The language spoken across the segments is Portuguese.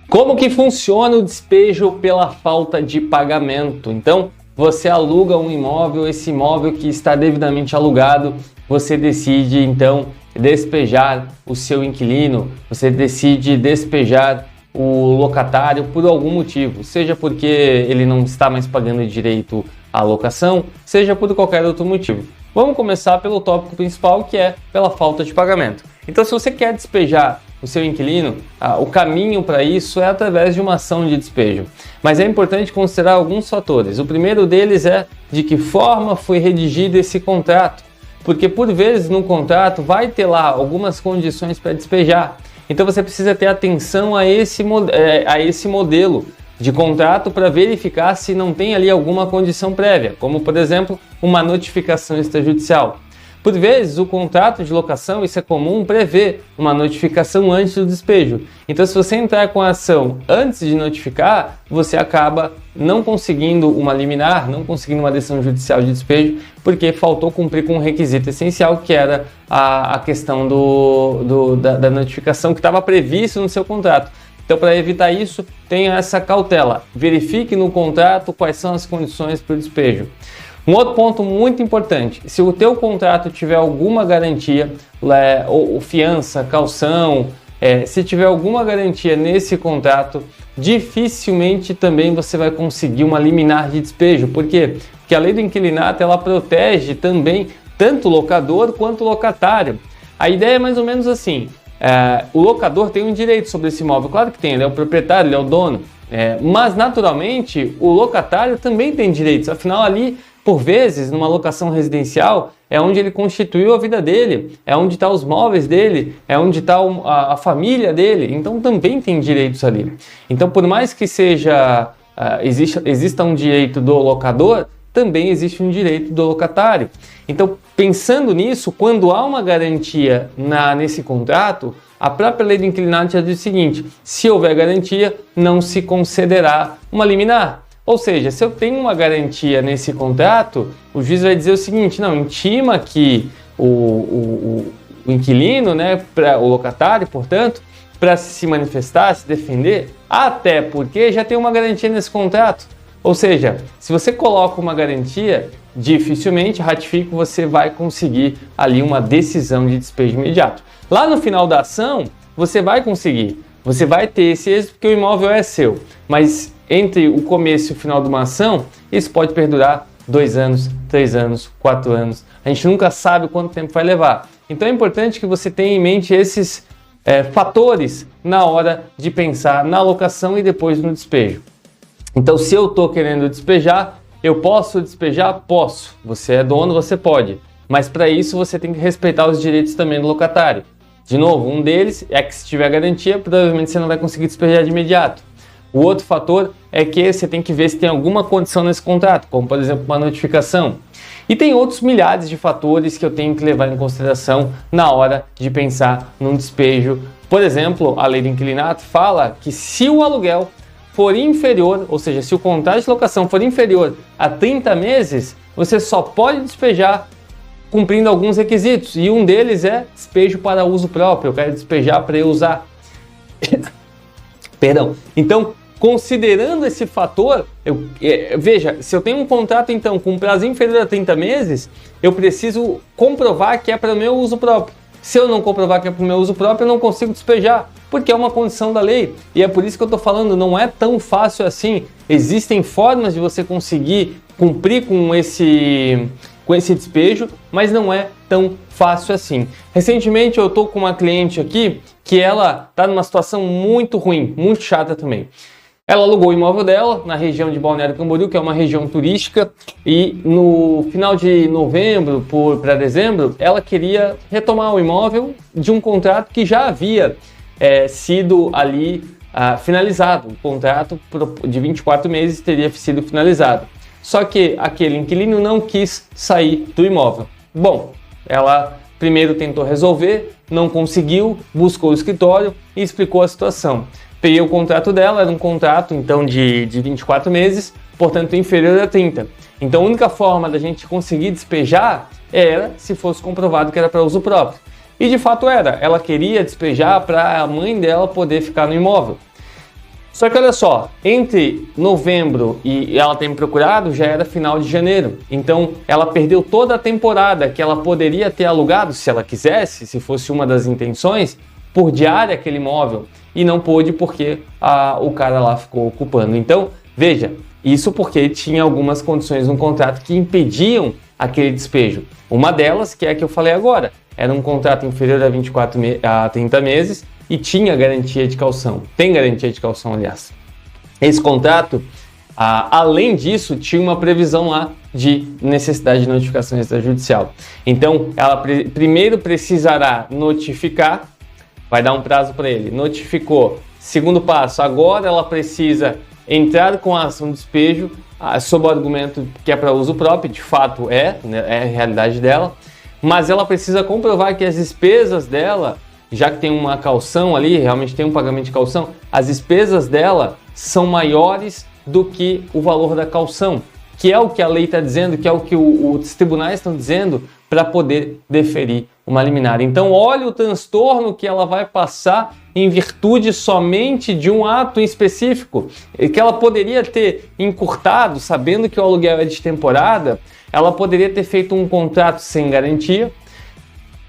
Como que funciona o despejo pela falta de pagamento? Então, você aluga um imóvel, esse imóvel que está devidamente alugado, você decide então despejar o seu inquilino, você decide despejar o locatário por algum motivo, seja porque ele não está mais pagando direito à locação, seja por qualquer outro motivo. Vamos começar pelo tópico principal, que é pela falta de pagamento. Então, se você quer despejar o seu inquilino, o caminho para isso é através de uma ação de despejo. Mas é importante considerar alguns fatores. O primeiro deles é de que forma foi redigido esse contrato, porque por vezes no contrato vai ter lá algumas condições para despejar. Então você precisa ter atenção a esse modelo de contrato para verificar se não tem ali alguma condição prévia, como por exemplo uma notificação extrajudicial. Por vezes, o contrato de locação, isso é comum, prevê uma notificação antes do despejo. Então, se você entrar com a ação antes de notificar, você acaba não conseguindo uma liminar, não conseguindo uma decisão judicial de despejo, porque faltou cumprir com um requisito essencial, que era a questão da notificação que estava previsto no seu contrato. Então, para evitar isso, tenha essa cautela. Verifique no contrato quais são as condições para o despejo. Um outro ponto muito importante, se o teu contrato tiver alguma garantia, ou fiança, caução, se tiver alguma garantia nesse contrato, dificilmente também você vai conseguir uma liminar de despejo. Por quê? Porque a lei do inquilinato, ela protege também tanto o locador quanto o locatário. A ideia é mais ou menos assim, o locador tem um direito sobre esse imóvel, claro que tem, ele é o proprietário, ele é o dono, mas naturalmente o locatário também tem direitos, afinal ali, por vezes, numa locação residencial, é onde ele constituiu a vida dele, é onde estão os móveis dele, é onde está a família dele, então também tem direitos ali. Então, por mais que exista um direito do locador, também existe um direito do locatário. Então, pensando nisso, quando há uma garantia nesse contrato, a própria lei do inquilinato já diz o seguinte: se houver garantia, não se concederá uma liminar. Ou seja, se eu tenho uma garantia nesse contrato, o juiz vai dizer o seguinte: não, intima que o inquilino, o locatário, portanto, para se manifestar, se defender, até porque já tem uma garantia nesse contrato. Ou seja, se você coloca uma garantia, dificilmente, ratifico, você vai conseguir ali uma decisão de despejo imediato. Lá no final da ação, você vai conseguir, você vai ter esse êxito porque o imóvel é seu, mas entre o começo e o final de uma ação, isso pode perdurar 2 anos, 3 anos, 4 anos. A gente nunca sabe quanto tempo vai levar. Então é importante que você tenha em mente esses fatores na hora de pensar na alocação e depois no despejo. Então, se eu estou querendo despejar, eu posso despejar? Posso. Você é dono, você pode. Mas para isso você tem que respeitar os direitos também do locatário. De novo, um deles é que se tiver garantia, provavelmente você não vai conseguir despejar de imediato. O outro fator é que você tem que ver se tem alguma condição nesse contrato, como por exemplo uma notificação. E tem outros milhares de fatores que eu tenho que levar em consideração na hora de pensar num despejo. Por exemplo, a lei do inquilinato fala que se o aluguel for inferior, ou seja, se o contrato de locação for inferior a 30 meses, você só pode despejar cumprindo alguns requisitos. E um deles é despejo para uso próprio. Eu quero despejar para eu usar. Perdão. Então, considerando esse fator, veja, se eu tenho um contrato então com prazo inferior a 30 meses, eu preciso comprovar que é para o meu uso próprio. Se eu não comprovar que é para o meu uso próprio, eu não consigo despejar, porque é uma condição da lei. E é por isso que eu estou falando, não é tão fácil assim. Existem formas de você conseguir cumprir com esse despejo, mas não é tão fácil assim. Recentemente eu estou com uma cliente aqui que ela está numa situação muito ruim, muito chata também. Ela alugou o imóvel dela na região de Balneário Camboriú, que é uma região turística, e no final de novembro para dezembro, ela queria retomar o imóvel de um contrato que já havia sido ali finalizado. O contrato de 24 meses teria sido finalizado. Só que aquele inquilino não quis sair do imóvel. Bom, ela primeiro tentou resolver, não conseguiu, buscou o escritório e explicou a situação. Peguei o contrato dela, era um contrato então de 24 meses, portanto inferior a 30. Então a única forma da gente conseguir despejar era se fosse comprovado que era para uso próprio. E de fato era, ela queria despejar para a mãe dela poder ficar no imóvel. Só que olha só, entre novembro e ela ter me procurado já era final de janeiro. Então ela perdeu toda a temporada que ela poderia ter alugado, se ela quisesse, se fosse uma das intenções, por diária aquele imóvel. E não pôde porque o cara lá ficou ocupando. Então, veja, isso porque tinha algumas condições no contrato que impediam aquele despejo. Uma delas, que é a que eu falei agora, era um contrato inferior a 30 meses e tinha garantia de caução. Tem garantia de caução, aliás. Esse contrato, além disso, tinha uma previsão lá de necessidade de notificação extrajudicial. Então, ela primeiro precisará notificar, vai dar um prazo para ele. Notificou. Segundo passo, agora ela precisa entrar com a ação de despejo sob o argumento que é para uso próprio, de fato é a realidade dela, mas ela precisa comprovar que as despesas dela, já que tem uma caução ali, realmente tem um pagamento de caução, as despesas dela são maiores do que o valor da caução, que é o que a lei está dizendo, que é o que os tribunais estão dizendo para poder deferir uma liminar. Então, olha o transtorno que ela vai passar em virtude somente de um ato específico, que ela poderia ter encurtado, sabendo que o aluguel é de temporada, ela poderia ter feito um contrato sem garantia,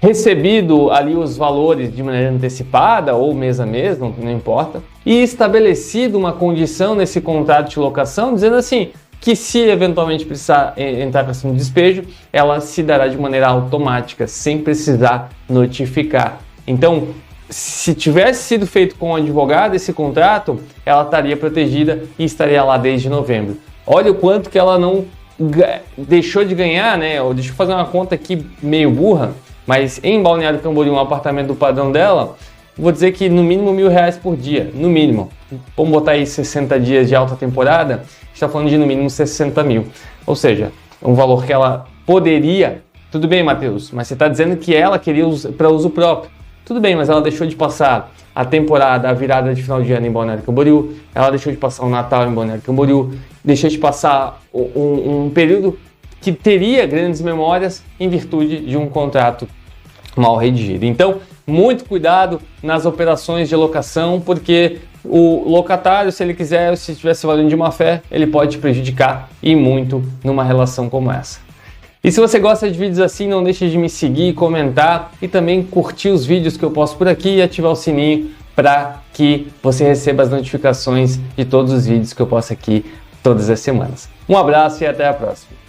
recebido ali os valores de maneira antecipada ou mês a mês, não importa, e estabelecido uma condição nesse contrato de locação, dizendo assim, que se eventualmente precisar entrar para cima do despejo, ela se dará de maneira automática, sem precisar notificar. Então, se tivesse sido feito com um advogado esse contrato, ela estaria protegida e estaria lá desde novembro. Olha o quanto que ela não deixou de ganhar, né? Deixa eu fazer uma conta aqui meio burra, mas em Balneário Camboriú, um apartamento do padrão dela, vou dizer que no mínimo R$1.000 por dia, no mínimo. Vamos botar aí 60 dias de alta temporada, está falando de no mínimo 60 mil. Ou seja, um valor que ela poderia... Tudo bem, Matheus, mas você está dizendo que ela queria para uso próprio. Tudo bem, mas ela deixou de passar a temporada, a virada de final de ano em Balneário Camboriú, ela deixou de passar o Natal em Balneário Camboriú, deixou de passar um período que teria grandes memórias em virtude de um contrato mal redigido. Então, muito cuidado nas operações de locação, porque o locatário, se ele quiser, se estivesse valendo de má fé, ele pode te prejudicar e muito numa relação como essa. E se você gosta de vídeos assim, não deixe de me seguir, comentar e também curtir os vídeos que eu posto por aqui e ativar o sininho para que você receba as notificações de todos os vídeos que eu posto aqui todas as semanas. Um abraço e até a próxima!